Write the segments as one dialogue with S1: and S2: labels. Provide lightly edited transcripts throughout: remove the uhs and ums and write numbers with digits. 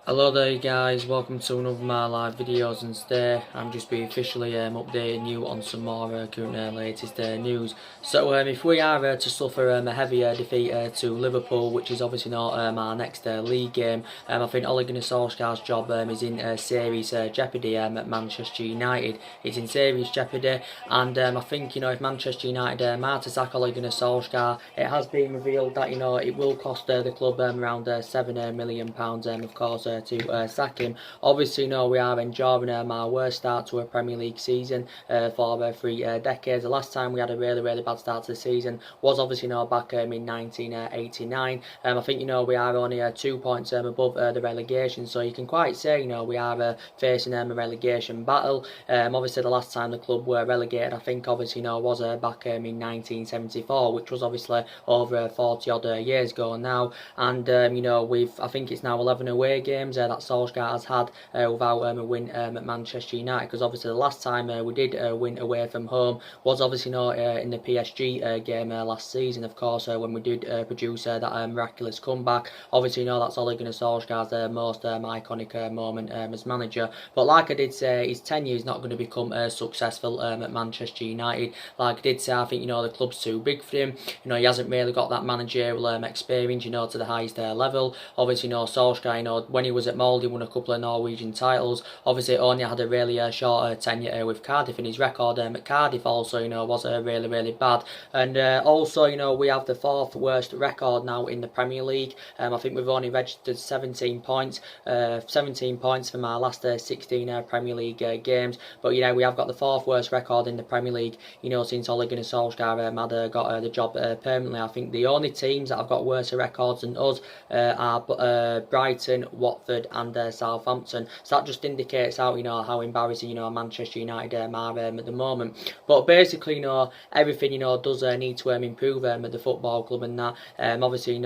S1: Hello there guys, welcome to another of my live videos, and today I'm just be officially updating you on some more current latest news. So if we are to suffer a heavy defeat to Liverpool, which is obviously not our next league game, I think Ole Gunnar Solskjaer's job is in serious jeopardy at Manchester United. It's in serious jeopardy, and I think if Manchester United are to sack Ole Gunnar Solskjaer, it has been revealed that it will cost the club around £7 million, of course, to sack him. Obviously, we are enjoying our worst start to a Premier League season for 3 decades. The last time we had a really bad start to the season was obviously back in 1989. I think we are only 2 points above the relegation, so you can quite say we are facing a relegation battle. Obviously, the last time the club were relegated, I think obviously was back in 1974, which was obviously over 40 odd years ago now. And I think it's now 11 away games that Solskjaer has had without a win at Manchester United, because obviously the last time we did win away from home was obviously in the PSG game last season, of course, when we did produce that miraculous comeback. Obviously that's Ole Gunnar Solskjaer's most iconic moment as manager. But like I did say, his tenure is not going to become successful at Manchester United. Like I did say, I think the club's too big for him. He hasn't really got that managerial experience to the highest level. Obviously Solskjaer, when he was at Molde, he won a couple of Norwegian titles. Obviously only had a really short tenure with Cardiff, and his record at Cardiff also was really bad. And also we have the fourth worst record now in the Premier League. I think we've only registered 17 points from our last 16 Premier League games. But we have got the fourth worst record in the Premier League since Ole Gunnar Solskjaer had got the job permanently. I think the only teams that have got worse records than us are Brighton, Watford and Southampton. So that just indicates how embarrassing Manchester United are at the moment. But basically everything does need to improve at the football club, and that obviously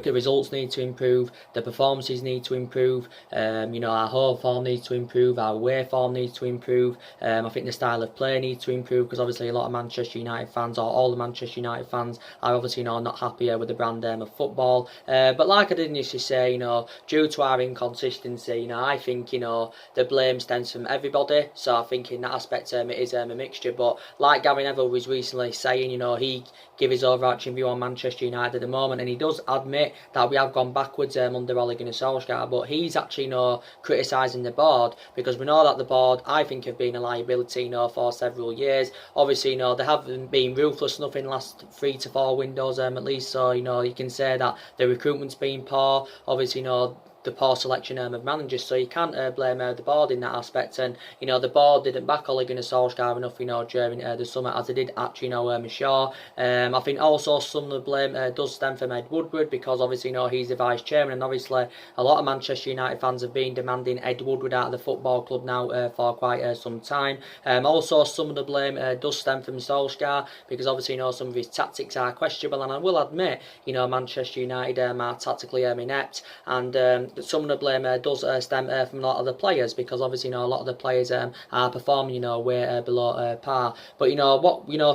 S1: the results need to improve, the performances need to improve, our home form needs to improve, our away form needs to improve. I think the style of play needs to improve, because obviously a lot of Manchester United fans, or all the Manchester United fans, are obviously not happy with the brand of football. But like I did initially say, due to our inconsistency, I think the blame stems from everybody. So I think in that aspect it is a mixture. But like Gary Neville was recently saying, he give his overarching view on Manchester United at the moment, and he does admit that we have gone backwards under Ole Gunnar Solskjaer, but he's actually criticising the board, because we know that the board, I think, have been a liability for several years. Obviously they haven't been ruthless enough in the last 3 to 4 windows at least, so you can say that the recruitment's been poor. Obviously the poor selection of managers, so you can't blame the board in that aspect. And the board didn't back Ole Gunnar Solskjaer enough during the summer, as they did actually Shaw. I think also some of the blame does stem from Ed Woodward, because obviously he's the vice chairman, and obviously a lot of Manchester United fans have been demanding Ed Woodward out of the football club now for quite some time. Also some of the blame does stem from Solskjaer, because obviously some of his tactics are questionable, and I will admit Manchester United are tactically inept, and some of the blame does stem from a lot of the players, because obviously a lot of the players are performing way below par. But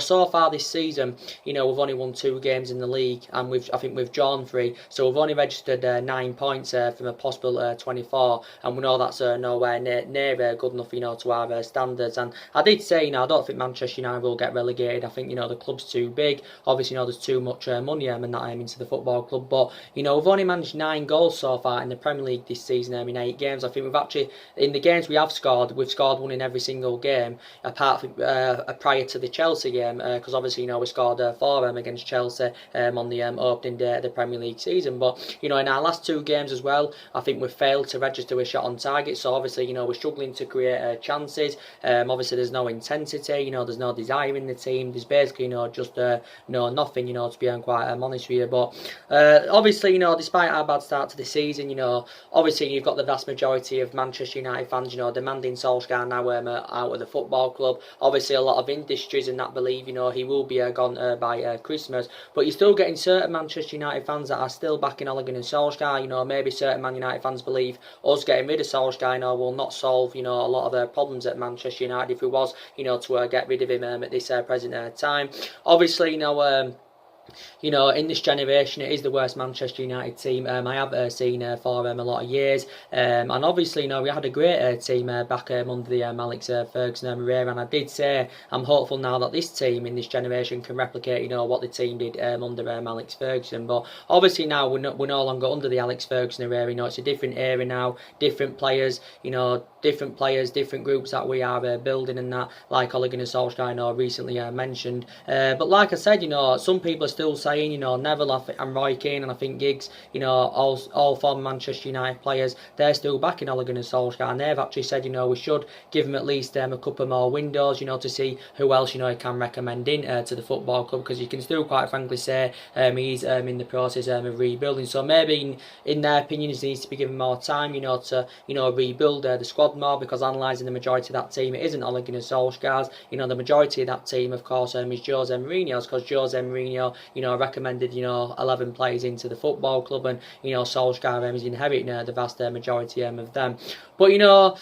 S1: so far this season we've only won 2 games in the league, and I think we've drawn 3, so we've only registered 9 points from a possible 24, and we know that's nowhere near good enough to our standards. And I did say I don't think Manchester United will get relegated. I think the club's too big. Obviously there's too much money and that into the football club, but we've only managed 9 goals so far in the Premier League this season in 8 games. I think we've actually, in the games we have scored, we've scored 1 in every single game, apart from prior to the Chelsea game, because obviously we scored 4 against Chelsea on the opening day of the Premier League season. But in our last 2 games as well, I think we've failed to register a shot on target. So obviously we're struggling to create chances. Obviously there's no intensity, there's no desire in the team. There's basically just nothing, to be quite honest with you. But obviously despite our bad start to the season, obviously you've got the vast majority of Manchester United fans demanding Solskjaer now out of the football club. Obviously a lot of industries and that believe he will be gone by Christmas, but you're still getting certain Manchester United fans that are still backing Ole Gunnar Solskjaer. Maybe certain Man United fans believe us getting rid of Solskjaer will not solve a lot of problems at Manchester United if we was to get rid of him at this present time. Obviously you know, in this generation, it is the worst Manchester United team I have seen for a lot of years. And obviously, you know, we had a great team back under the Alex Ferguson era. And I did say I'm hopeful now that this team in this generation can replicate, you know, what the team did under Alex Ferguson. But obviously now we're no longer under the Alex Ferguson era. You know, it's a different era now, different players, you know, different players, different groups that we are building and that, like Ole Gunnar Solskjaer, you know, recently mentioned. But like I said, you know, some people are still saying, you know, Neville and Roy Keane and I think Giggs, you know, all former Manchester United players, they're still backing Ole Gunnar Solskjaer, and they've actually said, you know, we should give him at least a couple more windows, you know, to see who else, you know, he can recommend in to the football club, because you can still quite frankly say he's in the process of rebuilding. So maybe in their opinion, he needs to be given more time, you know, to, you know, rebuild the squad more, because analysing the majority of that team, it isn't Ole Gunnar Solskjaer's. You know, the majority of that team, of course, is Jose Mourinho's, because Jose Mourinho, you know, recommended, you know, 11 players into the football club, and, you know, Solskjaer is inheriting the vast majority of them. But, you know,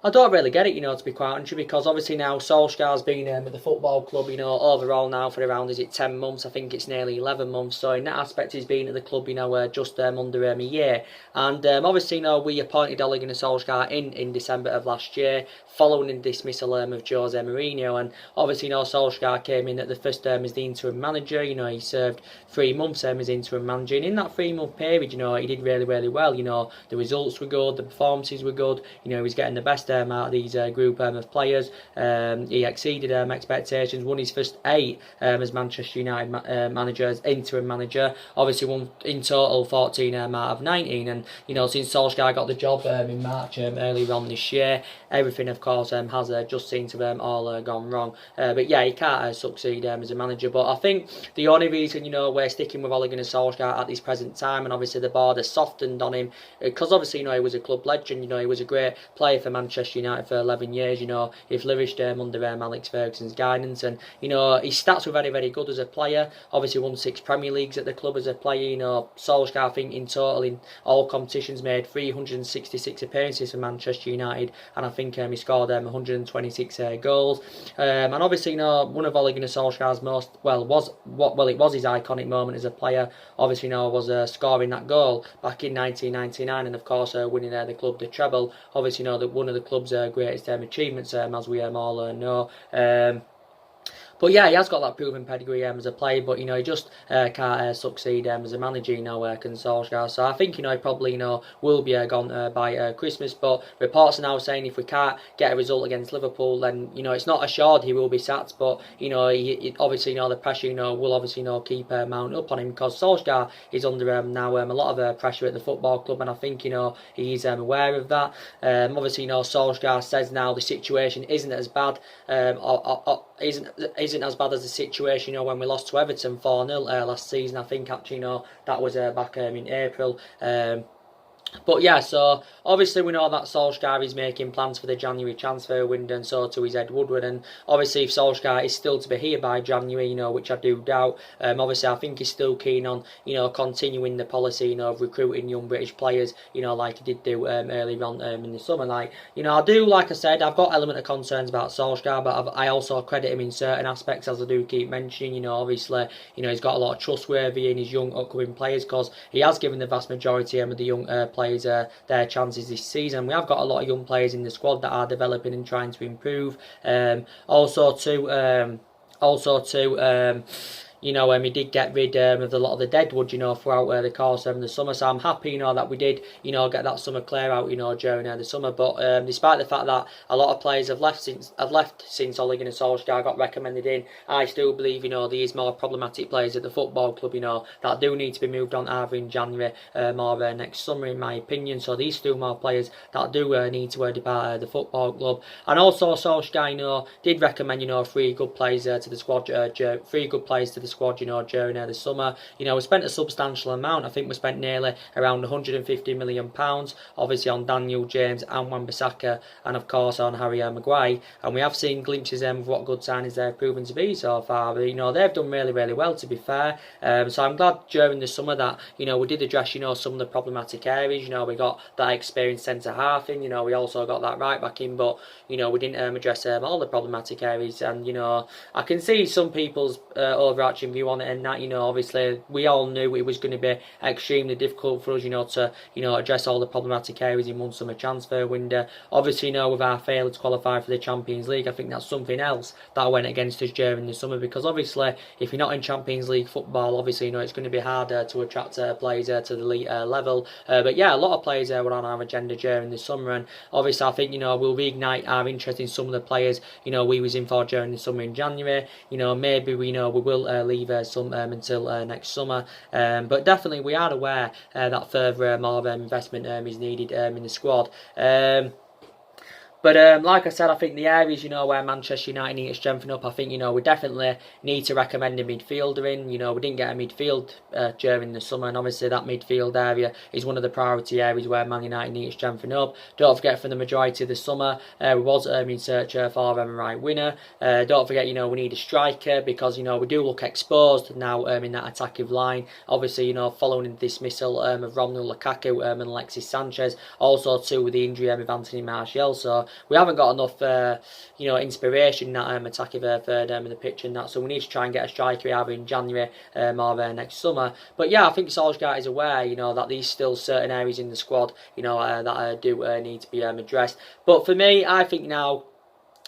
S1: I don't really get it, you know, to be quite honest, because obviously now Solskjaer's been at the football club, you know, overall now for around, is it 10 months? I think it's nearly 11 months. So in that aspect, he's been at the club, you know, just under a year. And obviously, you know, we appointed Ole Gunnar Solskjaer in December of last year, following the dismissal of Jose Mourinho. And obviously, you know, Solskjaer came in at the first term as the interim manager. You know, he served 3 months as interim manager. And in that 3-month period, you know, he did really, really well. You know, the results were good, the performances were good. You know, he was getting the best out of these group of players. He exceeded expectations, won his first 8 as Manchester United manager, as interim manager. Obviously won in total 14 out of 19. And, you know, since Solskjaer got the job in March earlier on this year, everything, of course, has just seemed to have all gone wrong. But yeah, he can't succeed as a manager. But I think the only reason, you know, we're sticking with Ole Gunnar Solskjaer at this present time, and obviously the board has softened on him, because obviously, you know, he was a club legend. You know, he was a great player for Manchester United for 11 years. You know, he flourished under Alex Ferguson's guidance, and, you know, his stats were very, very good as a player. Obviously won 6 Premier Leagues at the club as a player. You know, Solskjaer, I think in total in all competitions made 366 appearances for Manchester United, and I think he scored 126 goals. And obviously, you know, one of Ole Gunnar Solskjaer's it was his iconic moment as a player. Obviously, you know, was scoring that goal back in 1999, and of course winning the club the treble. Obviously, you know, that one of the club's greatest achievements, as we all know. But yeah, he has got that proven pedigree as a player, but, you know, he just can't succeed as a manager, you know, can Solskjaer. So I think, you know, he probably, you know, will be gone by Christmas. But reports are now saying if we can't get a result against Liverpool, then, you know, it's not assured he will be sacked. But, you know, he obviously, you know, the pressure, you know, will obviously, you know, keep mounting up on him, because Solskjaer is under now a lot of pressure at the football club, and I think, you know, he's aware of that. Obviously, you know, Solskjaer says now the situation isn't as bad, isn't as bad as the situation, you know, when we lost to Everton 4-0 last season. I think actually, you know, that was back in April. But yeah, so obviously we know that Solskjaer is making plans for the January transfer window, and so too is Ed Woodward. And obviously if Solskjaer is still to be here by January, you know, which I do doubt, obviously I think he's still keen on, you know, continuing the policy, you know, of recruiting young British players, you know, like he did do earlier on in the summer. Like, you know, I do, like I said, I've got element of concerns about Solskjaer, but I also credit him in certain aspects, as I do keep mentioning. You know, obviously, you know, he's got a lot of trustworthy in his young upcoming players, because he has given the vast majority of the young players their chances this season. We have got a lot of young players in the squad that are developing and trying to improve. Also too, you know, he did get rid of a lot of the deadwood, you know, throughout the course of the summer. So I'm happy, you know, that we did, you know, get that summer clear out, you know, during the summer. But despite the fact that a lot of players have left since Ole Gunnar Solskjaer got recommended in, I still believe, you know, there is more problematic players at the football club, you know, that do need to be moved on either in January or next summer, in my opinion. So these still more players that do need to depart the football club. And also Solskjaer, you know, did recommend, you know, 3 good players to the squad, 3 good players to the squad, you know, during the summer. You know, we spent a substantial amount. I think we spent nearly around £150 million, obviously on Daniel James and Wan-Bissaka, and of course on Harry Maguire. And we have seen glimpses of what good signings they've proven to be so far. But, you know, they've done really, really well, to be fair. So I'm glad during the summer that, you know, we did address, you know, some of the problematic areas. You know, we got that experienced centre half in. You know, we also got that right back in, but, you know, we didn't address all the problematic areas. And, you know, I can see some people's overarching overarching view on it, and that, you know, obviously we all knew it was going to be extremely difficult for us, you know, to, you know, address all the problematic areas in one summer transfer window. Obviously, you know, with our failure to qualify for the Champions League, I think that's something else that went against us during the summer, because obviously if you're not in Champions League football, obviously, you know, it's going to be harder to attract players to the elite level. But yeah, a lot of players were on our agenda during the summer, and obviously I think, you know, we'll reignite our interest in some of the players, you know, we was in for during the summer in January. You know, maybe we will leave some until next summer, but definitely we are aware that further more investment is needed in the squad. But like I said, I think the areas, you know, where Manchester United need to strengthen up, I think, you know, we definitely need to recommend a midfielder in. You know, we didn't get a midfield during the summer, and obviously that midfield area is one of the priority areas where Man United need to strengthen up. Don't forget, for the majority of the summer, we was in search for a right winger. Don't forget, you know, we need a striker, because, you know, we do look exposed now in that attacking line. Obviously, you know, following the dismissal of Romelu Lukaku and Alexis Sanchez, also too with the injury of Anthony Martial, so we haven't got enough, you know, inspiration in that attacking third in the pitch and that. So we need to try and get a striker either in January or next summer. But yeah, I think Solsjaker is aware, you know, that there's still certain areas in the squad, you know, that do need to be addressed. But for me, I think now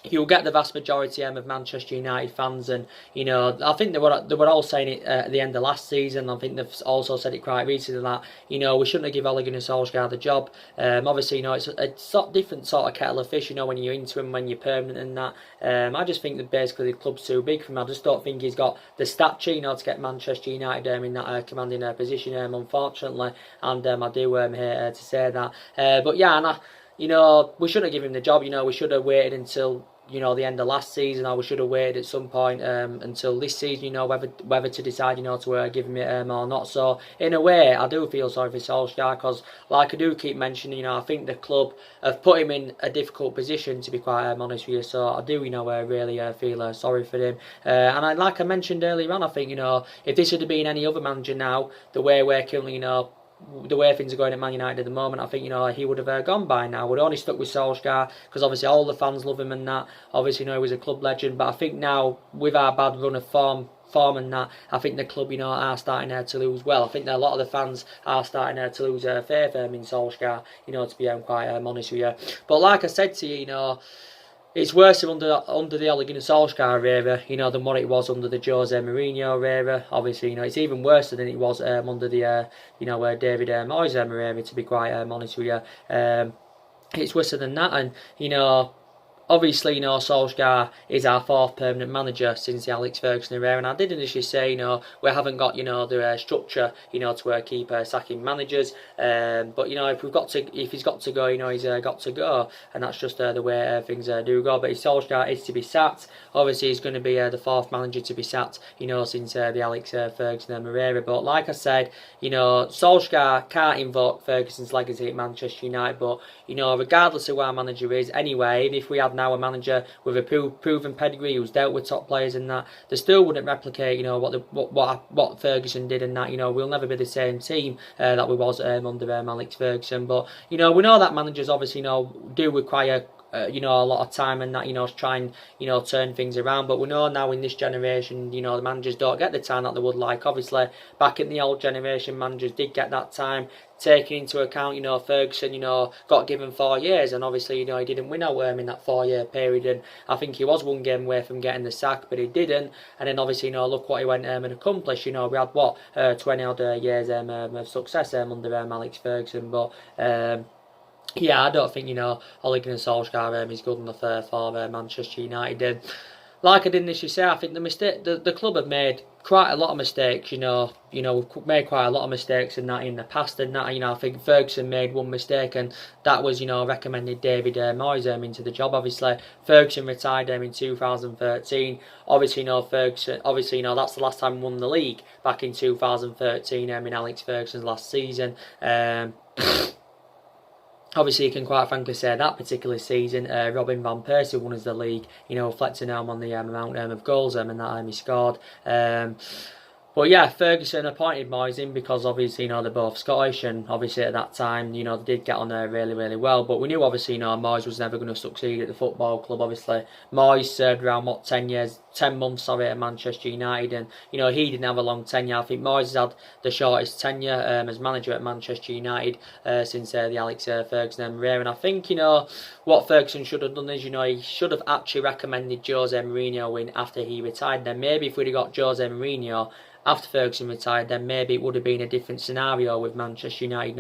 S1: you'll get the vast majority of Manchester United fans, and, you know, I think they were all saying it at the end of last season. I think they've also said it quite recently that, you know, we shouldn't have given Ole Gunnar Solskjaer the job. Obviously, you know, it's a different sort of kettle of fish, you know, when you're into him, when you're permanent and that. I just think that basically the club's too big for him. I just don't think he's got the stature, you know, to get Manchester United in that commanding position, unfortunately. And I do hate to say that. But yeah, and you know, we shouldn't have given him the job. You know, we should have waited until, you know, the end of last season, or we should have waited at some point until this season, you know, whether to decide, you know, to give him it or not. So in a way, I do feel sorry for Solskjaer, because, like I do keep mentioning, you know, I think the club have put him in a difficult position, to be quite honest with you. So I do, you know, really feel sorry for him. And like I mentioned earlier on, I think, you know, if this had been any other manager now, the way we're currently, you know, the way things are going at Man United at the moment, I think, you know, he would have gone by now. We're only stuck with Solskjaer because obviously all the fans love him and that. Obviously, you know, he was a club legend, but I think now with our bad run of form and that, I think the club, you know, are starting to lose. Well, I think that a lot of the fans are starting to lose faith in Solskjaer, you know, to be quite honest with you. But like I said to you, you know, it's worse under the Ole Gunnar Solskjaer era, you know, than what it was under the Jose Mourinho era. Obviously, you know, it's even worse than it was under the, you know, David Moyes era, to be quite honest with you. It's worse than that, and, you know, obviously, you know, Solskjaer is our fourth permanent manager since the Alex Ferguson era, and I did initially say, you know, we haven't got, you know, the structure, you know, to keep sacking managers. But, you know, if he's got to go, you know, he's got to go, and that's just the way things do go. But if Solskjaer is to be sacked, obviously he's going to be the fourth manager to be sacked, you know, since the Alex Ferguson era. But like I said, you know, Solskjaer can't invoke Ferguson's legacy at Manchester United, but, you know, regardless of who our manager is, anyway, even if we had now a manager with a proven pedigree who's dealt with top players and that, they still wouldn't replicate, you know, what Ferguson did and that. You know, we'll never be the same team that we was under Alex Ferguson. But, you know, we know that managers obviously, you know, do require you know, a lot of time and that, you know, to try and, you know, turn things around. But we know now in this generation, you know, the managers don't get the time that they would like. Obviously, back in the old generation, managers did get that time, taking into account, you know, Ferguson, you know, got given 4 years, and obviously, you know, he didn't win out in that 4-year period, and I think he was one game away from getting the sack, but he didn't. And then obviously, you know, look what he went and accomplished. You know, we had 20 odd years of success under Alex Ferguson. But yeah, I don't think, you know, Ole Gunnar Solskjaer is good enough for Manchester United. Like I did initially say, I think the club have made quite a lot of mistakes. You know, we've made quite a lot of mistakes in the past, and that, you know, I think Ferguson made one mistake, and that was, you know, recommended David Moyes into the job. Obviously, Ferguson retired in 2013. Obviously, you know, that's the last time we won the league back in 2013. In Alex Ferguson's last season. Obviously, you can quite frankly say that particular season, Robin van Persie won us the league, you know, reflecting on the amount of goals and that he scored. But yeah, Ferguson appointed Moyes in because obviously, they're both Scottish, and obviously at that time, they did get on there really, really well. But we knew obviously, Moyes was never going to succeed at the football club. Obviously, Moyes served around 10 months, sorry, at Manchester United, and he didn't have a long tenure. I think Moyes has had the shortest tenure as manager at Manchester United since the Alex Ferguson era. And I think what Ferguson should have done is he should have actually recommended Jose Mourinho in after he retired. Then maybe if we'd have got Jose Mourinho after Ferguson retired, then maybe it would have been a different scenario with Manchester United.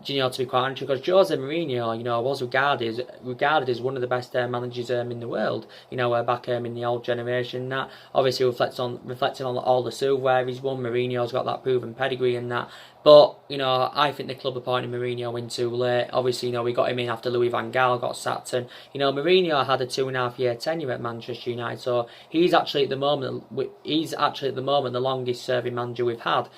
S1: To be quite honest, because Jose Mourinho, was regarded as one of the best managers in the world. Back in the old generation. That obviously reflecting on all the silverware he's won. Mourinho's got that proven pedigree and that. But I think the club appointed Mourinho in too late. Obviously, we got him in after Louis van Gaal got sacked, and Mourinho had a 2.5-year tenure at Manchester United. So he's actually at the moment the longest serving manager we've had.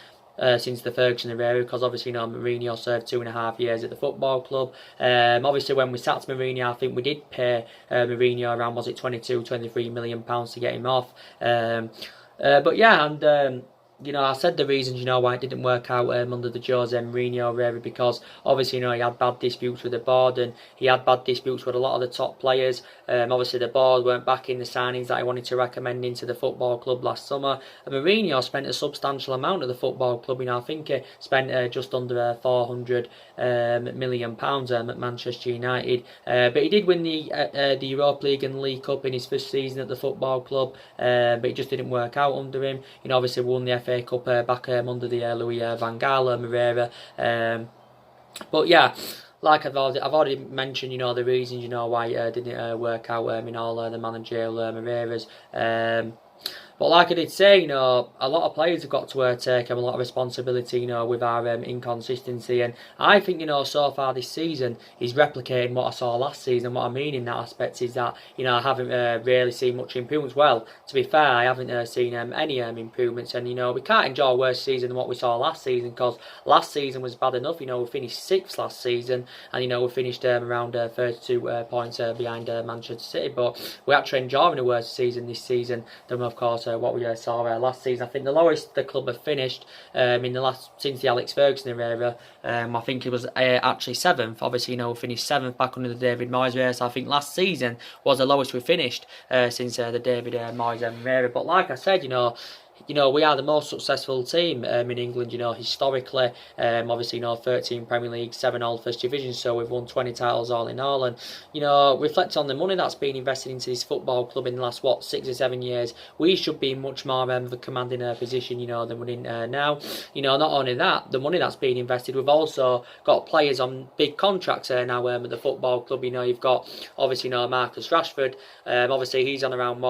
S1: Since the Ferguson era, because obviously Mourinho served 2.5 years at the football club. Obviously when we sacked Mourinho, I think we did pay Mourinho around, was it 22-23 million pounds to get him off. But yeah, and I said the reasons, why it didn't work out under the Jose Mourinho era, because obviously, he had bad disputes with the board, and he had bad disputes with a lot of the top players. Obviously, the board weren't backing the signings that he wanted to recommend into the football club last summer. And Mourinho spent a substantial amount at the football club. I think he spent just under 400 million pounds at Manchester United. But he did win the Europa League and League Cup in his first season at the football club. But it just didn't work out under him. Obviously won the FA Cup back under the Louis van Gaal era. But yeah, like I've already mentioned, the reasons, why it didn't work out in all the managerial eras. But like I did say, a lot of players have got to take a lot of responsibility, with our inconsistency. And I think, so far this season, he's replicating what I saw last season. What I mean in that aspect is that, I haven't really seen much improvements. Well, to be fair, I haven't seen any improvements. And, we can't enjoy a worse season than what we saw last season, because last season was bad enough. We finished 6th last season, and, we finished around 32 points behind Manchester City. But we're actually enjoying a worse season this season than, of course, what we saw last season. I think the lowest the club have finished since the Alex Ferguson era, I think it was actually 7th. Obviously, we finished 7th back under the David Moyes era. So I think last season was the lowest we finished since the David Moyes era. But like I said, we are the most successful team in England, historically. Obviously, 13 Premier League, 7 all First Division, so we've won 20 titles all in all. And, reflect on the money that's been invested into this football club in the last, 6 or 7 years, we should be much more of a commanding position, than we're in now. Not only that, the money that's been invested, we've also got players on big contracts now at the football club. You've got, obviously, Marcus Rashford. Obviously, he's on around,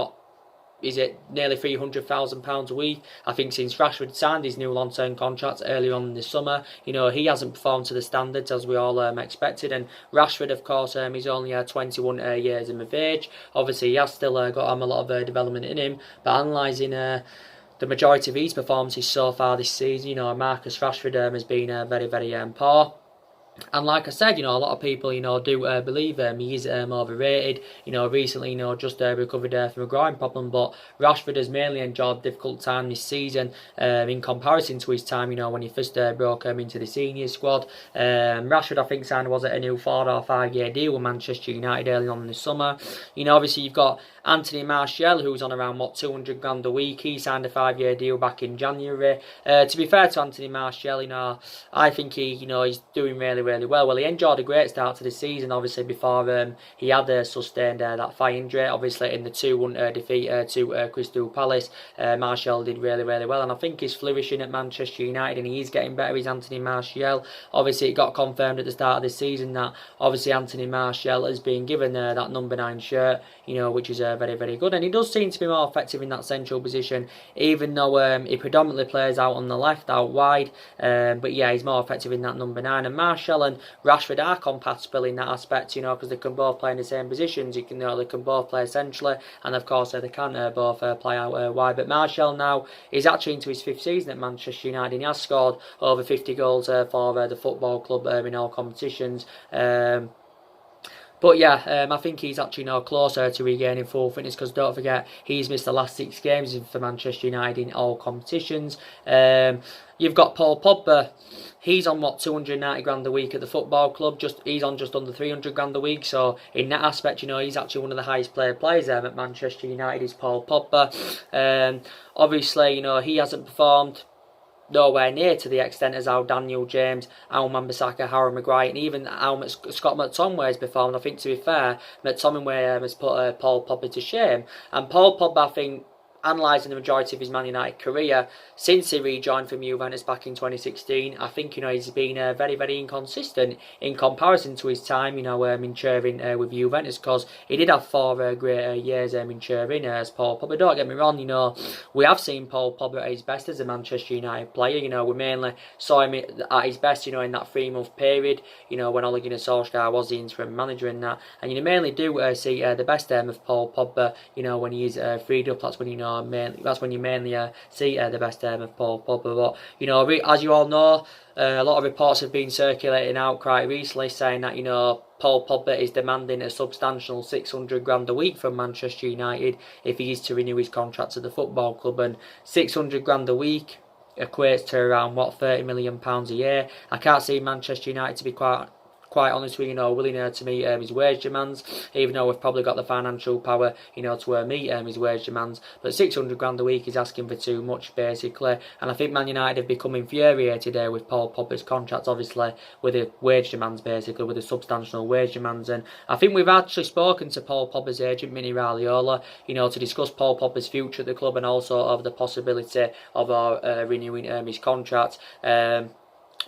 S1: is it nearly £300,000 a week? I think since Rashford signed his new long-term contract earlier on in the summer, he hasn't performed to the standards as we all expected. And Rashford, of course, he's only 21 years of age. Obviously, he has still got a lot of development in him. But analysing the majority of his performances so far this season, Marcus Rashford has been very, very poor. And like I said, a lot of people, do believe he is overrated. Recently, just recovered from a groin problem. But Rashford has mainly enjoyed a difficult time this season in comparison to his time, when he first broke into the senior squad. Rashford, I think, signed a new 4 or 5 year deal with Manchester United early on in the summer. Obviously, you've got Anthony Martial, who's on around, 200 grand a week. He signed a 5-year deal back in January. To be fair to Anthony Martial, I think he's doing really, really well. Well, he enjoyed a great start to the season, obviously, before he had sustained that thigh injury. Obviously, in the 2-1 defeat to Crystal Palace, Martial did really, really well. And I think he's flourishing at Manchester United, and he is getting better. He's Anthony Martial. Obviously, it got confirmed at the start of the season that, obviously, Anthony Martial has been given that number 9 shirt, which is very, very good. And he does seem to be more effective in that central position, even though he predominantly plays out on the left, out wide. But yeah, he's more effective in that number 9. And Martial and Rashford are compatible in that aspect, because they can both play in the same positions. They can both play centrally, and of course they can both play out wide. But Martial now is actually into his 5th season at Manchester United, and he has scored over 50 goals for the football club in all competitions. But yeah, I think he's actually now closer to regaining full fitness, because don't forget, he's missed the last 6 games for Manchester United in all competitions. You've got Paul Pogba. He's on what, 290 grand a week at the football club. He's on just under 300 grand a week. So in that aspect, he's actually one of the highest paid players there at Manchester United is Paul Pogba. Obviously, he hasn't performed nowhere near to the extent as how Daniel James, Al Wan-Bissaka, Harry Maguire, and even how Scott McTominay has performed. I think, to be fair, McTominay has put Paul Pogba to shame. And Paul Pogba, I think, analysing the majority of his Man United career since he rejoined from Juventus back in 2016, I think he's been very, very inconsistent in comparison to his time in Turin with Juventus, because he did have 4 great years in Turin as Paul Pogba. Don't get me wrong, we have seen Paul Pogba at his best as a Manchester United player. We mainly saw him at his best in that 3-month period when Ole Gunnar Solsjaker was the interim manager and that, and you mainly do see the best of Paul Pogba when he is freed up. That's when that's when you mainly see the best of Paul Pogba. But as you all know, a lot of reports have been circulating out quite recently saying that Paul Pogba is demanding a substantial 600 grand a week from Manchester United if he is to renew his contract at the football club, and 600 grand a week equates to around £30 million a year. I can't see Manchester United, to be quite honest with willing to meet his wage demands, even though we've probably got the financial power, to meet his wage demands. But 600 grand a week is asking for too much, basically. And I think Man United have become infuriated with Paul Pogba's contract, obviously, with the wage demands, basically, with the substantial wage demands. And I think we've actually spoken to Paul Pogba's agent, Mini Raiola, to discuss Paul Pogba's future at the club and also of the possibility of renewing his contract.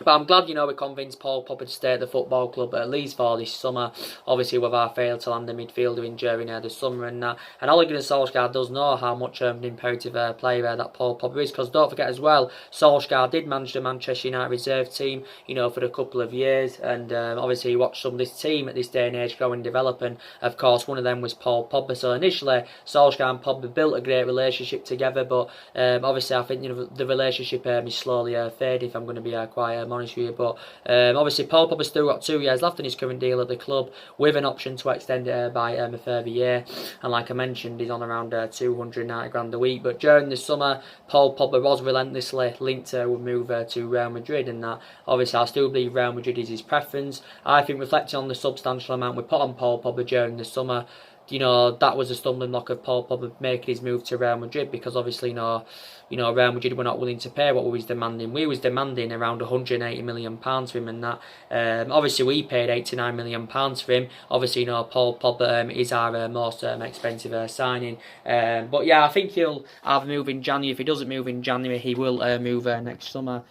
S1: But I'm glad, we convinced Paul Pogba to stay at the football club at least for this summer. Obviously, with our failed to land a midfielder in during the summer and that. And Ole Gunnar Solskjaer does know how much an imperative player that Paul Pogba is. Because don't forget as well, Solskjaer did manage the Manchester United reserve team, for a couple of years. And obviously, he watched some of this team at this day and age go and develop. And of course, one of them was Paul Pogba. So initially, Solskjaer and Pogba built a great relationship together. But obviously, I think the relationship is slowly fading, if I'm going to be quite honest with you. But obviously Paul Pogba's still got 2 years left in his current deal at the club, with an option to extend it by a further year. And like I mentioned, he's on around 290 grand a week. But during the summer, Paul Pogba was relentlessly linked to move to Real Madrid, and that obviously I still believe Real Madrid is his preference. I think, reflecting on the substantial amount we put on Paul Pogba during the summer, that was a stumbling block of Paul Pogba making his move to Real Madrid, because obviously, Real Madrid were not willing to pay what we was demanding. We was demanding around £180 million for him, and that. Obviously, we paid £89 million for him. Obviously, Paul Pogba is our most expensive signing. But yeah, I think he'll either move in January. If he doesn't move in January, he will move next summer.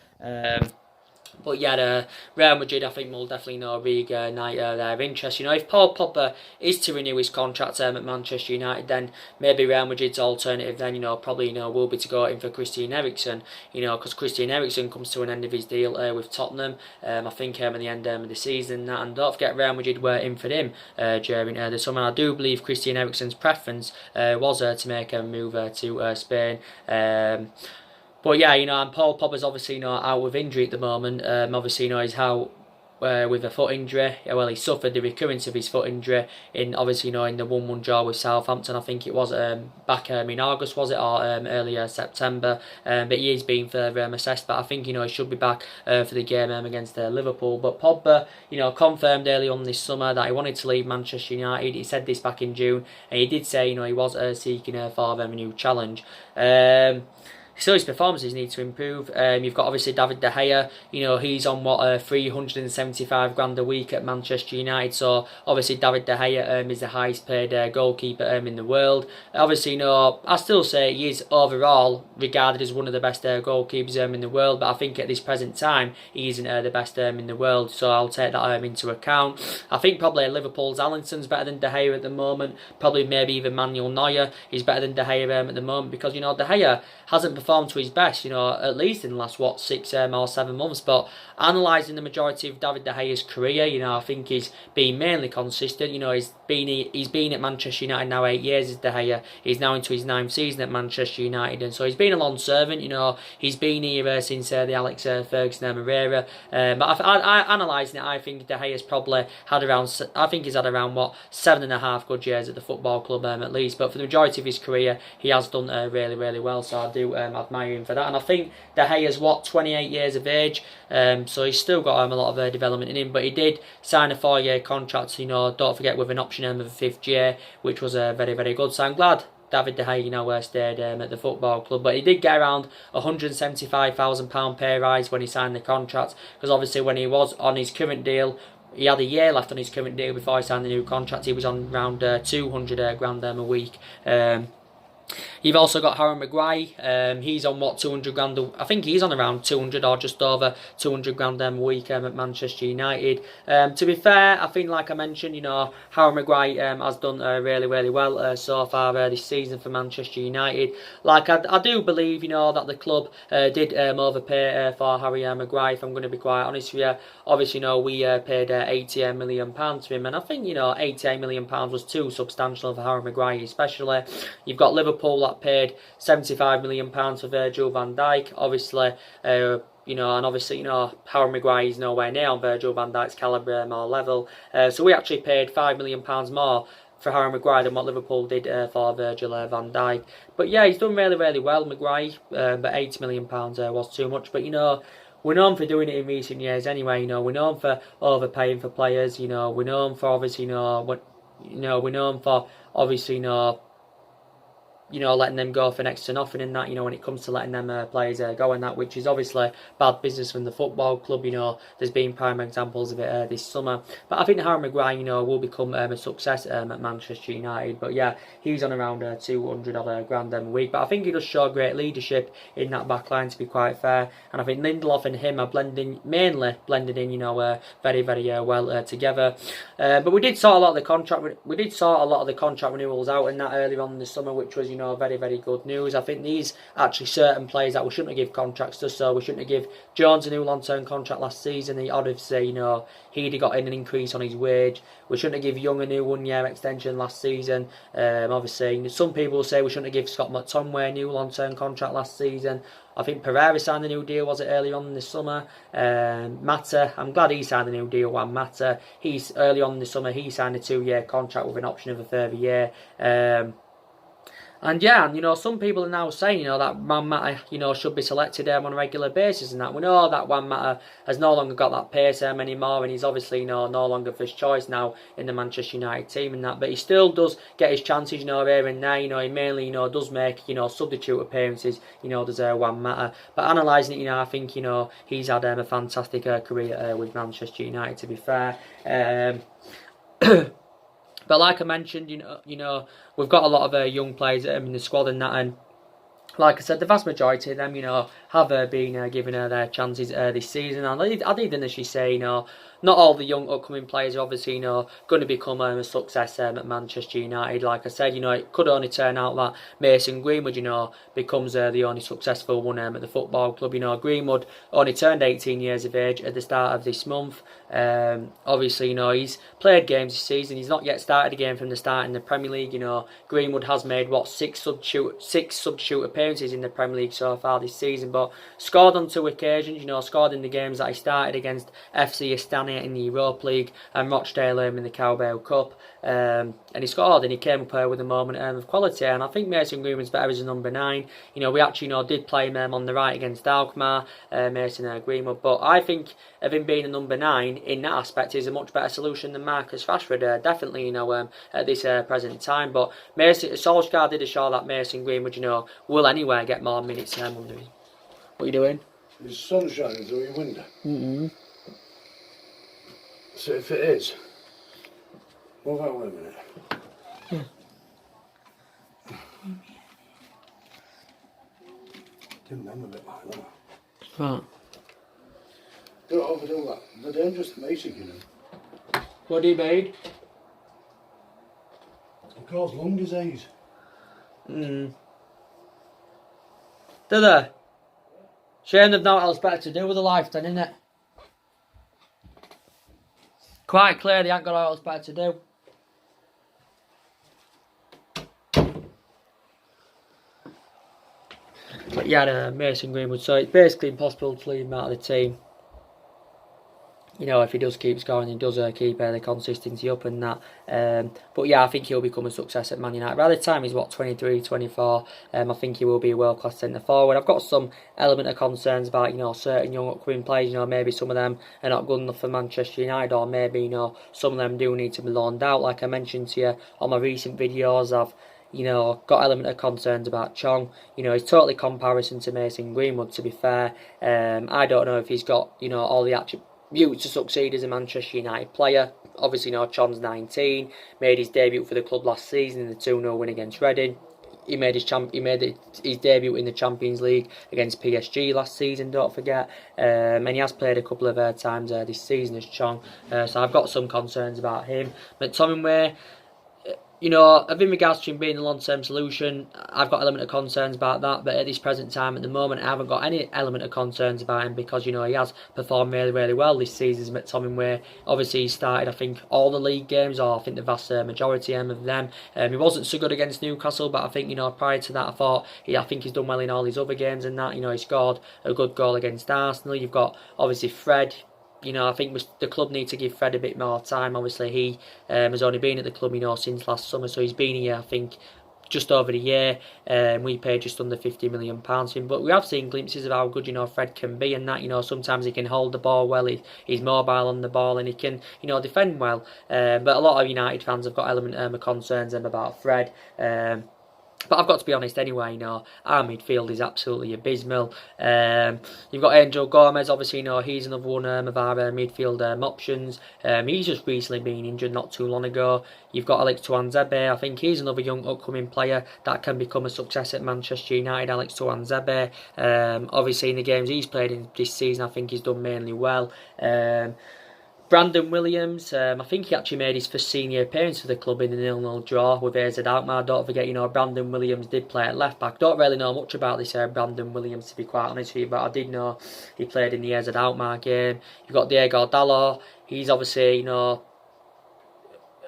S1: But yeah, Real Madrid, I think, will definitely reignite their interest. If Paul Pogba is to renew his contract at Manchester United, then maybe Real Madrid's alternative then, probably, will be to go in for Christian Eriksen, because Christian Eriksen comes to an end of his deal with Tottenham, I think, at the end of the season. And don't forget, Real Madrid were in for him during the summer. I do believe Christian Eriksen's preference was to make a move to Spain. But yeah, and Paul Pogba's obviously out with injury at the moment. Obviously, he's out with a foot injury. Well, he suffered the recurrence of his foot injury in obviously in the 1-1 draw with Southampton. I think it was back in August, was it, or earlier September. But he is being further assessed. But I think he should be back for the game against Liverpool. But Pogba, confirmed early on this summer that he wanted to leave Manchester United. He said this back in June, and he did say he was seeking for a new challenge. Still, his performances need to improve. You've got obviously David De Gea. He's on 375 grand a week at Manchester United. So obviously David De Gea is the highest paid goalkeeper in the world. Obviously, I still say he is overall regarded as one of the best goalkeepers in the world. But I think at this present time he isn't the best in the world. So I'll take that into account. I think probably Liverpool's Allison's better than De Gea at the moment. Probably maybe even Manuel Neuer is better than De Gea at the moment, because De Gea hasn't performed performed to his best, you know, at least in the last, 6 or 7 months. But analysing the majority of David De Gea's career, you know, I think he's been mainly consistent. You know, he's been at Manchester United now 8 years as De Gea. He's now into his 9th season at Manchester United, and so he's been a long servant. You know, he's been here since the Alex Ferguson era. But analysing it, I think De Gea's probably had around, I think he's had around 7.5 good years at the football club at least. But for the majority of his career, he has done really, really well. So I do admire him for that. And I think De Gea's 28 years of age, so he's still got a lot of development in him. But he did sign a 4-year contract, you know, don't forget, with an option of a 5th year, which was very, very good. So I'm glad David De Gea, you know, stayed at the football club. But he did get around £175,000 pay rise when he signed the contract, because obviously when he was on his current deal, he had a year left on his current deal before he signed the new contract. He was on around 200 grand a week. You've also got Harry Maguire. He's on 200 grand. I think he's on around 200 or just over 200 grand a week at Manchester United. To be fair, I think, like I mentioned, you know, Harry Maguire has done really, really well so far this season for Manchester United. Like I do believe, you know, that the club did overpay for Harry Maguire. If I'm going to be quite honest with you, obviously, you know, we paid £88 million to him, and I think, you know, £88 million was too substantial for Harry Maguire, especially. You've got Liverpool that paid £75 million for Virgil van Dijk. Obviously, you know, and obviously, you know, Harry Maguire is nowhere near on Virgil van Dijk's calibre or level. So we actually paid £5 million more for Harry Maguire than what Liverpool did for Virgil van Dijk. But yeah, he's done really, really well, Maguire. But £80 million was too much. But, you know, we're known for doing it in recent years anyway. You know, we're known for overpaying for players. You know, we're known for obviously, we're known for obviously, letting them go for next to nothing in that, you know, when it comes to letting them players go and that, which is obviously bad business from the football club. You know, there's been prime examples of it this summer. But I think Harry Maguire, you know, will become a success at Manchester United. But yeah, he's on around 200 grand a week. But I think he does show great leadership in that back line, to be quite fair. And I think Lindelof and him are mainly blended in, you know, very, very well together. But we did sort a lot of the contract renewals out in that earlier on in the summer, which was, you know, very, very good news. I think these actually certain players that we shouldn't have give contracts to. So we shouldn't have give Jones a new long-term contract last season. He obviously, you know, he'd got an increase on his wage. We shouldn't have give Young a new 1-year extension last season. Obviously, some people say we shouldn't have give Scott McTominay a new long-term contract last season. I think Pereira signed a new deal, was it early on in the summer? Mata, I'm glad he signed a new deal. Mata, he's early on in the summer, he signed a 2-year contract with an option of a further year. And yeah, you know, some people are now saying, you know, that Juan Mata, you know, should be selected on a regular basis and that. We know that Juan Mata has no longer got that pace anymore, and he's obviously, you know, no longer first choice now in the Manchester United team and that. But he still does get his chances, you know, here and there. You know, he mainly, you know, does make, you know, substitute appearances, you know, there's Juan Mata. But analysing it, you know, I think, you know, he's had a fantastic career with Manchester United, to be fair. But like I mentioned, you know, we've got a lot of young players in the squad and that, and like I said, the vast majority of them, you know, have been given their chances this season. And I'd even actually say, you know, not all the young upcoming players are obviously, you know, going to become a success at Manchester United. Like I said, you know, it could only turn out that Mason Greenwood, you know, becomes the only successful one at the football club. You know, Greenwood only turned 18 years of age at the start of this month. Obviously, you know, he's played games this season. He's not yet started a game from the start in the Premier League. You know, Greenwood has made, 6 substitute appearances in the Premier League so far this season, but scored on 2 occasions, you know, scored in the games that he started against FC Astana in the Europa League and Rochdale in the Carabao Cup, and he scored and he came up with a moment of quality. And I think Mason Greenwood's better as a number 9. You know, we actually, you know, did play him on the right against Alkmaar, Mason Greenwood, but I think of him being a number 9 in that aspect is a much better solution than Marcus Rashford, definitely, you know, at this present time. But Solsjaker did assure that Mason Greenwood, you know, will anyway get more minutes under him. What are you doing?
S2: The sun's shining through your window.
S1: Mm-hmm.
S2: So if it is, move out with a minute.
S1: Yeah.
S2: Dim them a bit like that.
S1: Right.
S2: Don't overdo that. They're dangerous to basic, you know.
S1: What do you mean?
S2: It causes lung disease.
S1: Do they? Shame they've not else better to do with a life then, isn't it? Quite clear they ain't got all else better to do. But yeah, Mason Greenwood, so it's basically impossible to leave him out of the team. You know, if he does keep scoring, he does keep the consistency up and that. But yeah, I think he'll become a success at Man United. By the time he's, 23, 24, I think he will be a world-class centre-forward. I've got some element of concerns about, certain young upcoming players. Maybe some of them are not good enough for Manchester United, or maybe, some of them do need to be loaned out. Like I mentioned to you on my recent videos, I've got element of concerns about Chong. He's totally comparison to Mason Greenwood, to be fair. I don't know if he's got, all the attributes to succeed as a Manchester United player. Obviously, Chong's 19, made his debut for the club last season in the 2-0 win against Reading. He made his debut in the Champions League against PSG last season, don't forget. And he has played a couple of times this season as Chong. So I've got some concerns about him. McTominay, in regards to him being a long-term solution, I've got element of concerns about that, but at this present time, at the moment, I haven't got any element of concerns about him because, he has performed really, really well this season as McTominay. Obviously, he started, I think, all the league games, or I think the vast majority of them. He wasn't so good against Newcastle, but I think, prior to that, I think he's done well in all his other games and that. He scored a good goal against Arsenal. You've got, obviously, Fred. I think the club need to give Fred a bit more time. Obviously, he has only been at the club, since last summer. So he's been here, I think, just over a year. We paid just under £50 million for him. But we have seen glimpses of how good, Fred can be. And that, sometimes he can hold the ball well. He's mobile on the ball and he can, defend well. But a lot of United fans have got element of concerns about Fred. But I've got to be honest anyway, our midfield is absolutely abysmal. You've got Angel Gomez, obviously, he's another one of our midfield options. He's just recently been injured not too long ago. You've got Alex Tuanzebe, I think he's another young upcoming player that can become a success at Manchester United, Alex Tuanzebe. Obviously, in the games he's played in this season, I think he's done mainly well. Brandon Williams, I think he actually made his first senior appearance for the club in the 0-0 draw with AZ Alkmaar. Don't forget, Brandon Williams did play at left back. Don't really know much about this Brandon Williams, to be quite honest with you, but I did know he played in the AZ Alkmaar game. You've got Diego Dalot. He's obviously,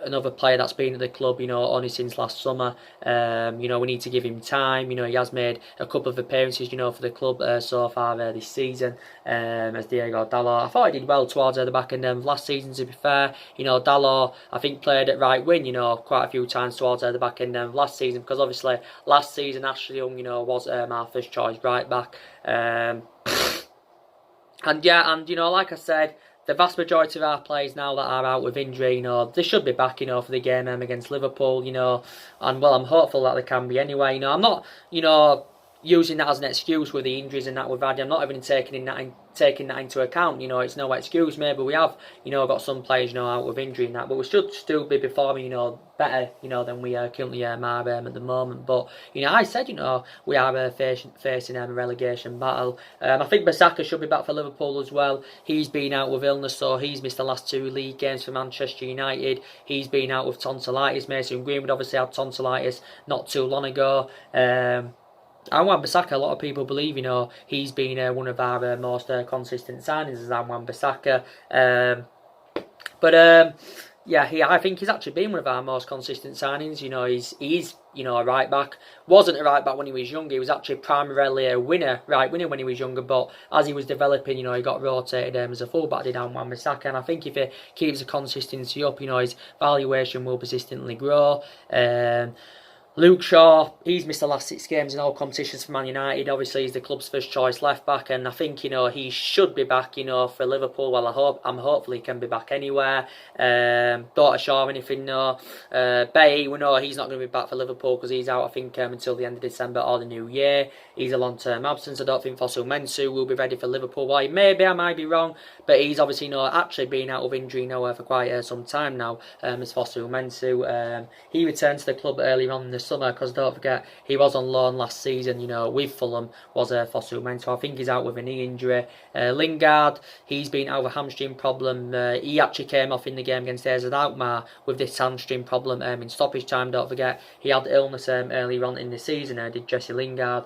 S1: another player that's been at the club, only since last summer. We need to give him time. He has made a couple of appearances, for the club so far this season as Diego Dalot. I thought he did well towards the back end of last season, to be fair. Dalot, I think, played at right wing, quite a few times towards the back end of last season, because obviously last season Ashley Young, was our first choice right back. And like I said, the vast majority of our players now that are out with injury, they should be back, for the game against Liverpool, and well, I'm hopeful that they can be anyway. I'm not, using that as an excuse with the injuries and that we've had. I'm not even taking that into account. It's no excuse. Maybe we have, got some players, out with injury and that, but we should still be performing, better, than we currently are at the moment. But, I said, we are facing a relegation battle. I think Bissaka should be back for Liverpool as well. He's been out with illness, so he's missed the last 2 league games for Manchester United. He's been out with tonsillitis. Mason Greenwood obviously had tonsillitis not too long ago. Anwan Bissaka, a lot of people believe, he's been one of our most consistent signings as Anwan Bissaka. I think he's actually been one of our most consistent signings. He's a right back. Wasn't a right back when he was younger. He was actually primarily a right winner when he was younger. But as he was developing, he got rotated as a fullback, did Anwan Bissaka. And I think if he keeps the consistency up, his valuation will persistently grow. Luke Shaw, he's missed the last 6 games in all competitions for Man United. Obviously, he's the club's first choice left back, and I think he should be back, for Liverpool. Well, hopefully he can be back anywhere. Don't assure anything, no. Bailly, we know he's not going to be back for Liverpool because he's out, I think, until the end of December or the new year. He's a long-term absence. I don't think Fosu Mensah will be ready for Liverpool. Well, maybe I might be wrong, but he's obviously actually been out of injury for quite some time now. As Fosu Mensah, he returned to the club earlier on in the summer, because don't forget he was on loan last season, with Fulham, was Fosu Mensah. I think he's out with a knee injury. Lingard, he's been out with a hamstring problem. He actually came off in the game against AZ Alkmaar with this hamstring problem in stoppage time. Don't forget he had illness earlier on in the season, did Jesse Lingard.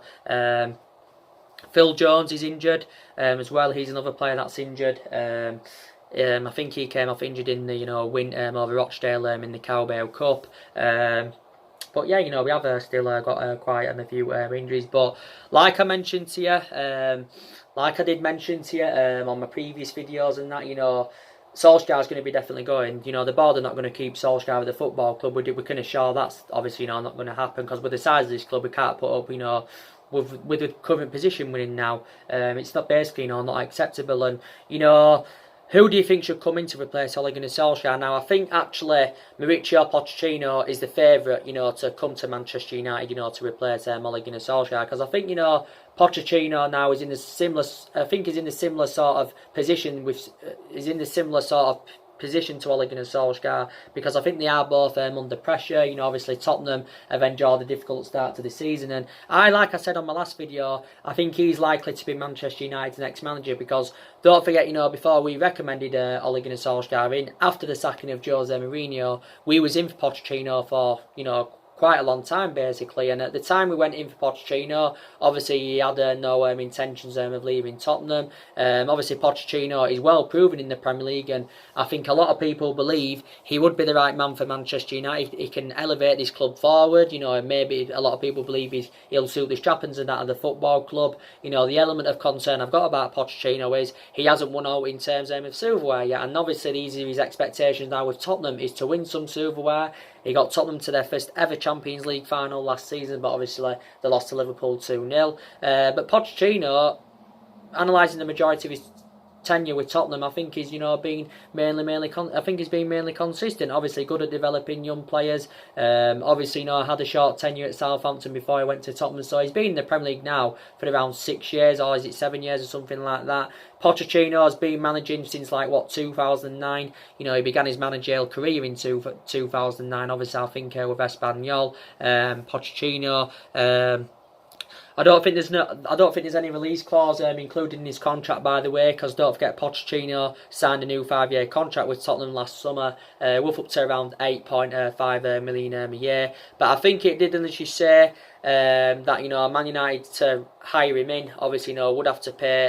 S1: Phil Jones is injured as well. He's another player that's injured. I think he came off injured in the win over Rochdale in the Cowbell Cup. But yeah, we have still got quite a few injuries. But like I mentioned to you, like I did mention to you on my previous videos and that, Solsjaker's going to be definitely going. The board are not going to keep Solskjaer at the football club. We can assure that's obviously not going to happen, because with the size of this club, we can't put up with the current position we're in now. It's not basically not acceptable. And who do you think should come in to replace Ole Gunnar Solskjaer? Now, I think actually Mauricio Pochettino is the favourite, to come to Manchester United, to replace Ole Gunnar Solskjaer, because I think Pochettino now is in a similar. I think he's in a similar sort of position position to Ole Gunnar Solskjaer, because I think they are both under pressure. Obviously Tottenham have endured a difficult start to the season, and like I said on my last video, I think he's likely to be Manchester United's next manager, because don't forget, before we recommended Ole Gunnar Solskjaer in, after the sacking of Jose Mourinho, we was in for Pochettino for, quite a long time basically, and at the time we went in for Pochettino, obviously he had no intentions of leaving Tottenham. Obviously Pochettino is well proven in the Premier League, and I think a lot of people believe he would be the right man for Manchester United. He can elevate this club forward, and maybe a lot of people believe he'll suit the strappings and that of the football club. The element of concern I've got about Pochettino is he hasn't won out in terms of silverware yet, and obviously these are his expectations now with Tottenham, is to win some silverware. He got Tottenham to their first ever Champions League final last season, but obviously they lost to Liverpool 2-0. But Pochettino, analysing the majority of his tenure with Tottenham, I think he's been mainly consistent. Obviously good at developing young players. Obviously had a short tenure at Southampton before he went to Tottenham, so he's been in the Premier League now for around 6 years, or is it 7 years or something like that. Pochettino has been managing since 2009. He began his managerial career in 2009. Obviously, I think with Espanyol. Pochettino. I don't think there's any release clause included in his contract, by the way, because don't forget Pochettino signed a new 5-year contract with Tottenham last summer, worth up to around 8.5 million a year. But I think it did, as you say, that Man United to hire him in, obviously would have to pay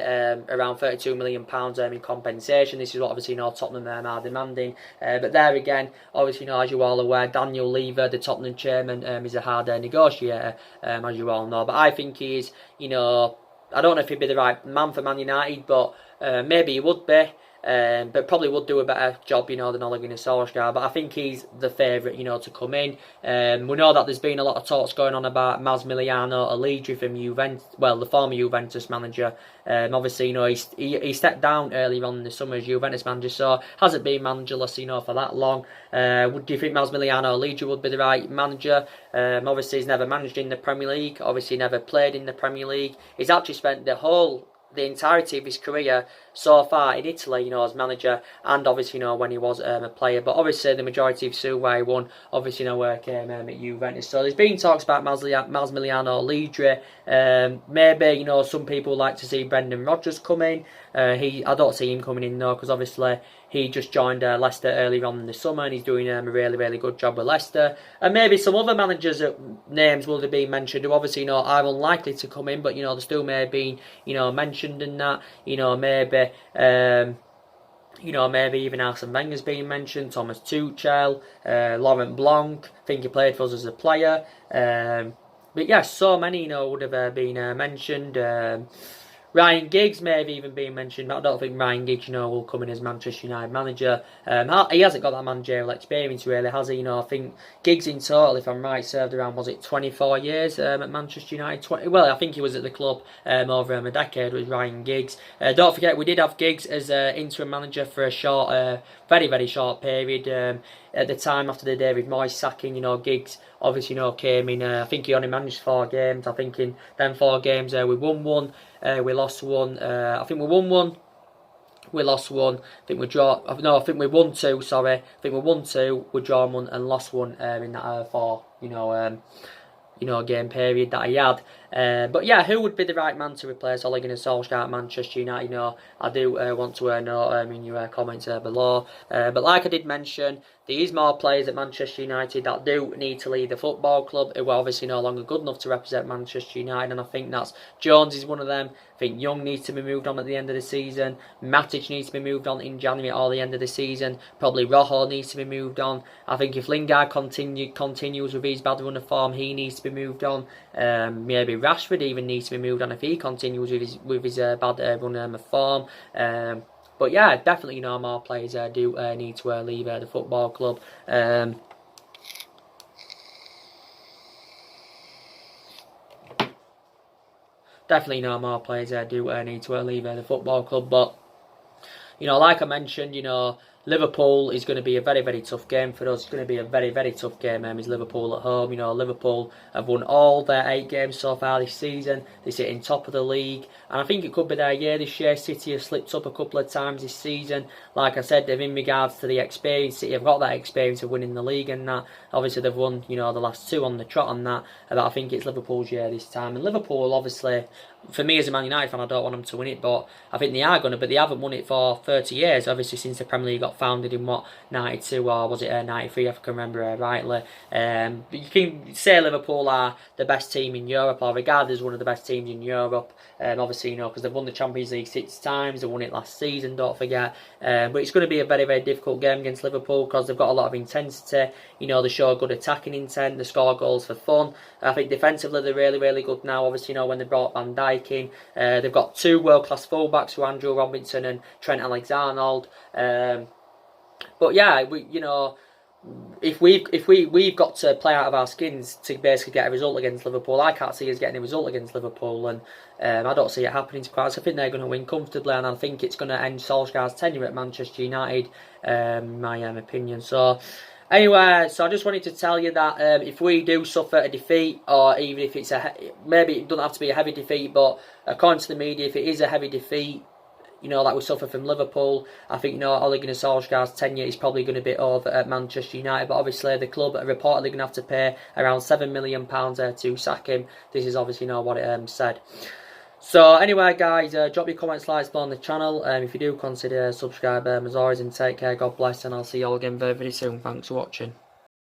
S1: around £32 million in compensation. This is what obviously Tottenham are demanding. But there again, obviously as you all aware, Daniel Levy, the Tottenham chairman, is a hard negotiator, as you all know. But I think he is, I don't know if he'd be the right man for Man United, but maybe he would be. But probably would do a better job, than Ole Gunnar Solskjaer. But I think he's the favourite, to come in. We know that there's been a lot of talks going on about Massimiliano Allegri from Juventus, well, the former Juventus manager. Obviously, he stepped down earlier on in the summer as Juventus manager, so hasn't been managerless, for that long. Do you think Massimiliano Allegri would be the right manager? Obviously, he's never managed in the Premier League. Obviously, never played in the Premier League. He's actually spent the entirety of his career so far in Italy, as manager, and obviously, when he was a player. But obviously, the majority of silverware he won, obviously, where he came at Juventus. So there's been talks about Massimiliano Allegri. Maybe, some people like to see Brendan Rodgers come in. I don't see him coming in, because obviously he just joined Leicester earlier on in the summer, and he's doing a really, really good job with Leicester. And maybe some other managers' names will be mentioned, who obviously are unlikely to come in, but they still may have been mentioned in that. Maybe even Arsene Wenger's being mentioned, Thomas Tuchel, Laurent Blanc. I think he played for us as a player. But yeah, so many would have been mentioned. Ryan Giggs may have even been mentioned, but I don't think Ryan Giggs, will come in as Manchester United manager. He hasn't got that managerial experience, really, has he? I think Giggs in total, if I'm right, served around, 24 years at Manchester United? I think he was at the club over a decade with Ryan Giggs. Don't forget, we did have Giggs as interim manager for a short, very, very short period. At the time after the David Moyes sacking, Giggs obviously came in. I think he only managed 4 games. I think in them 4 games we won 1, we lost 1. I think we won 1, we lost 1. I think we I think we won 2. Sorry, I think we won 2, we drawn 1 and lost 1 in that 4. Game period that he had. But yeah, who would be the right man to replace Ole Gunnar Solskjaer at Manchester United? I do want to know in your comments below. But like I did mention, there is more players at Manchester United that do need to leave the football club, who are obviously no longer good enough to represent Manchester United, and I think that's Jones is one of them. I think Young needs to be moved on at the end of the season. Matic needs to be moved on in January or the end of the season. Probably Rojo needs to be moved on. I think if Lingard continues with his bad run of form, he needs to be moved on. Maybe Rashford even needs to be moved on if he continues with his bad run of form. But yeah, definitely more players do need to leave the football club. Definitely more players do need to leave the football club. But like I mentioned, Liverpool is going to be a very, very tough game for us. It's going to be a very, very tough game. Is Liverpool at home? Liverpool have won all their 8 games so far this season. They're sitting top of the league, and I think it could be their year this year. City have slipped up a couple of times this season. Like I said, in regards to the experience, City have got that experience of winning the league, and that obviously they've won, the last 2 on the trot on that. But I think it's Liverpool's year this time, and Liverpool obviously, for me as a Man United fan, I don't want them to win it, but I think they are going to. But they haven't won it for 30 years, obviously, since the Premier League got founded in 92 or was it 93, if I can remember rightly. You can say Liverpool are the best team in Europe, or regarded as one of the best teams in Europe. Obviously, because they've won the Champions League 6 times, they won it last season, don't forget. But it's going to be a very, very difficult game against Liverpool because they've got a lot of intensity. They show good attacking intent, they score goals for fun. I think defensively they're really, really good now. Obviously, when they brought Van Dijk in, they've got 2 world-class fullbacks, who Andrew Robinson and Trent Alexander-Arnold. But yeah, if we've got to play out of our skins to basically get a result against Liverpool. I can't see us getting a result against Liverpool, and I don't see it happening to quite. So I think they're going to win comfortably, and I think it's going to end Solskjaer's tenure at Manchester United, in my opinion. So anyway, so I just wanted to tell you that if we do suffer a defeat, or even if it's maybe it doesn't have to be a heavy defeat, but according to the media, if it is a heavy defeat, like we suffer from Liverpool, I think, Ole Gunnar Solskjaer's tenure is probably going to be over at Manchester United. But obviously, the club are reportedly going to have to pay around £7 million to sack him. This is obviously what it said. So anyway, guys, drop your comments, likes below on the channel. If you do, consider subscribing. As always, and take care. God bless, and I'll see you all again very, very soon. Thanks for watching.